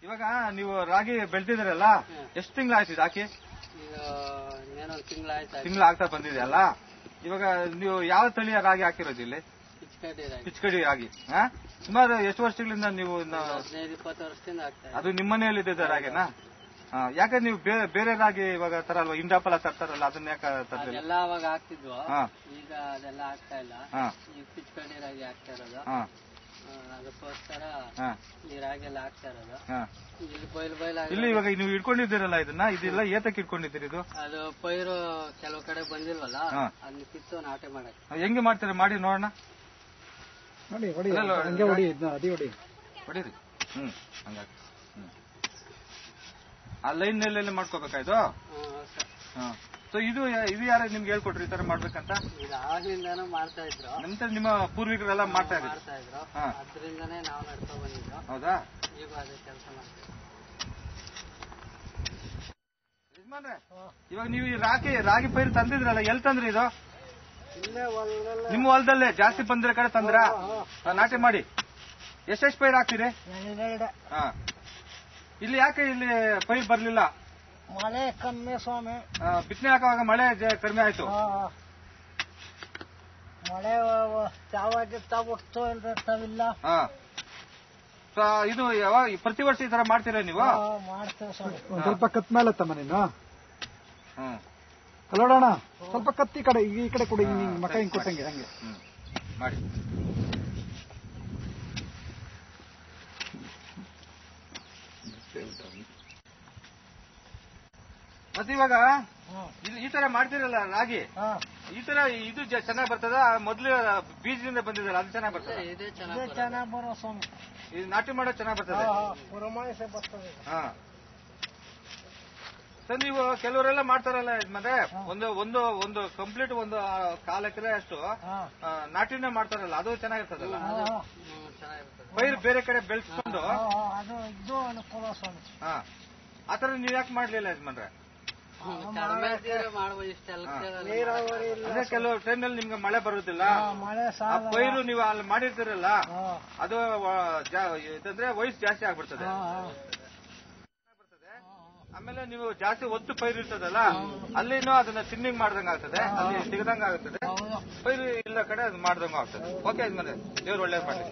ಇವಾಗ ನೀವು ರಾಗಿ ಬೆಳ್ತಿದ್ದೀರಲ್ಲ, ಎಷ್ಟು ತಿಂಗಳಾಯ್ತು ಇದು ಹಾಕಿ? ತಿಂಗಳು ಆಗ್ತಾ ಬಂದಿದೆ ಅಲ್ಲ. ಇವಾಗ ನೀವು ಯಾವ ತಳಿಯ ರಾಗಿ ಹಾಕಿರೋದು ಇಲ್ಲಿ? ಪಿಚ್ಕಡಿ ರಾಗಿ. ಸುಮಾರು ಎಷ್ಟು ವರ್ಷಗಳಿಂದ ನೀವು? 15-20 ವರ್ಷದಿಂದ ಆಗ್ತಾ ಇದೆ. ಅದು ನಿಮ್ಮನೆಯಲ್ಲಿದ್ದ ರಾಗಿನಾ? ಯಾಕೆ ನೀವು ಬೇರೆ ರಾಗಿ ಇವಾಗ ತರಲ್ವಾ? ಇಂಡಾಪಲ ತರ್ತಾರಲ್ಲ, ಅದನ್ನ ಯಾಕೆ ತರಲಿಲ್ಲ? ಎಲ್ಲ ಅವಾಗ ಆಗ್ತಿದ್ವು, ಈಗ ಅದೆಲ್ಲ ಆಗ್ತಾ ಇಲ್ಲ. ಈ ಪಿಚ್ಕಡಿ ರಾಗಿ ಆಗ್ತಾ ಇರೋದು, ಅದಕ್ಕೋಸ್ಕರ ಈ ರಾಗಿ ಎಲ್ಲ ಆಗ್ತಾ ಇರೋದು. ಇಲ್ಲಿ ಇವಾಗ ನೀವು ಇಟ್ಕೊಂಡಿದ್ದೀರಲ್ಲ ಇದನ್ನ, ಇದೆಲ್ಲ ಏತಕ್ಕೆ ಇಟ್ಕೊಂಡಿದ್ದೀರಿ ಇದು? ಅದು ಪೈರು ಕೆಲವು ಕಡೆ ಬಂದಿಲ್ವಲ್ಲ, ಅದನ್ನ ಕಿತ್ತು ನಾಟಿ ಮಾಡಕ್. ಹೆಂಗೆ ಮಾಡ್ತೀರಾ? ಮಾಡಿ ನೋಡೋಣ. ಹೊಡೀರಿ. ಹಂಗಾಗಿ ಆ ಲೈನ್ ನೆಲೆಲ್ಲ ಮಾಡ್ಕೋಬೇಕಾಯ್ತು. ಸೊ ಇದು ಯಾರು ನಿಮ್ಗೆ ಹೇಳ್ಕೊಟ್ರಿ ಈ ತರ ಮಾಡ್ಬೇಕಂತ? ಆಗಿಂದಾನು ಮಾಡ್ತಾ ಇದ್ರು, ನಂತರ ನಿಮ್ಮ ಪೂರ್ವಿಕರೆಲ್ಲ ಮಾಡ್ತಾ ಇದ್ರು, ಅದರಿಂದನೇ ನಾವು ನಡ್ಕೊ ಬಂದಿದ್ದು. ಹೌದಾ? ಈಗ ಅದೇ ಕೆಲಸ ಮಾಡ್ತೀವಿ. ಇವಾಗ ನೀವು ಈ ರಾಗಿ ಪೈರು ತಂದಿದ್ರಲ್ಲ, ಎಲ್ಲಿ ತಂದ್ರಿ ಇದು? ಇಲ್ಲೇ ಹೊಲದಲ್ಲೇ. ನಿಮ್ಮ ಹೊಲದಲ್ಲೇ ಜಾಸ್ತಿ ಬಂದಿರೋ ಕಡೆ ತಂದ್ರ ನಾಟಿ ಮಾಡಿ? ಎಷ್ಟೆಷ್ಟು ಪೈರು ಹಾಕ್ತೀರಿ? ಇಲ್ಲಿ ಯಾಕೆ ಇಲ್ಲಿ ಪೈರು ಬರ್ಲಿಲ್ಲ? ಮಳೆ ಕಮ್ಮಿ ಸ್ವಾಮಿ. ಬಿತ್ತನೆ ಹಾಕುವಾಗ ಮಳೆ ಕಡಿಮೆ ಆಯ್ತು. ಮಳೆ ಯಾವಾಗಿರ್ತಾವಿಲ್ಲ. ಇದು ಯಾವಾಗ ಪ್ರತಿ ವರ್ಷ ಈ ತರ ಮಾಡ್ತೀರಾ ನೀವು? ಮಾಡ್ತೇವೆ ಸ್ವಾಮಿ. ಸ್ವಲ್ಪ ಕತ್ ಮೇಲೆ ತಮ್ಮ ನೀನು ಕಲ್ಲೋಡೋಣ. ಸ್ವಲ್ಪ ಕತ್ತಿ ಕಡೆ ಈ ಕಡೆ ಕೊಡಿ, ಮಕ ಹಿಂಗ್ ಕೊಟ್ಟಂಗೆ ಹಂಗೆ ಮಾಡಿ. ಮತ್ತೆ ಇವಾಗ ಈ ತರ ಮಾಡ್ತಿರಲ್ಲ ರಾಗಿ, ಈ ತರ ಇದು ಚೆನ್ನಾಗಿ ಬರ್ತದ? ಮೊದ್ಲು ಬೀಜದಿಂದ ಬಂದಿದಲ್ಲ ಅದು ಚೆನ್ನಾಗಿ ಬರ್ತದೆ? ಇದೇ ಚೆನ್ನಾಗಿ ಬರೋ ಸ್ವಾಮಿ. ಇದು ನಾಟಿ ಮಾಡೋದು ಚೆನ್ನಾಗಿ ಬರ್ತದೆ. ಬರ್ತದೆ. ಸರ್ ನೀವು ಕೆಲವರೆಲ್ಲ ಮಾಡ್ತಾರಲ್ಲ ಮತ್ತೆ ಒಂದು ಕಂಪ್ಲೀಟ್ ಒಂದು 1/4 ಎಕರೆ ಅಷ್ಟು ನಾಟಿನೇ ಮಾಡ್ತಾರಲ್ಲ, ಅದು ಚೆನ್ನಾಗಿರ್ತದಲ್ಲ? ಪೈರು ಬೇರೆ ಕಡೆ ಬೆಳೆಸ್ಕೊಂಡು ಆತರ ನೀವ್ ಯಾಕೆ ಮಾಡ್ಲಿಲ್ಲ ಯಜಮಾನ್ರೆ? ಅಂದ್ರೆ ಕೆಲವು ಟೈಮ್ನಲ್ಲಿ ನಿಮ್ಗೆ ಮಳೆ ಬರುದಿಲ್ಲ, ಆ ಪೈರು ನೀವು ಅಲ್ಲಿ ಮಾಡಿರ್ತೀರಲ್ಲ ಅದು ಇದಂದ್ರೆ ವಯಸ್ಸು ಜಾಸ್ತಿ ಆಗ್ಬಿಡ್ತದೆ. ಆಮೇಲೆ ನೀವು ಜಾಸ್ತಿ ಒತ್ತು ಪೈರು ಇರ್ತದಲ್ಲ, ಅಲ್ಲಿನೂ ಅದನ್ನ ತಿನ್ನಿಂಗ್ ಮಾಡ್ದಂಗ ಆಗ್ತದೆ, ಅಲ್ಲಿ ಸಿಗದಂಗ ಆಗ್ತದೆ. ಪೈರು ಇಲ್ಲ ಕಡೆ ಅದು ಮಾಡ್ದಂಗ ಆಗ್ತದೆ. ಓಕೆ ಯಜಮಾನ್ರೆ, ದೇವ್ರು ಒಳ್ಳೇದ್ ಮಾಡಿ.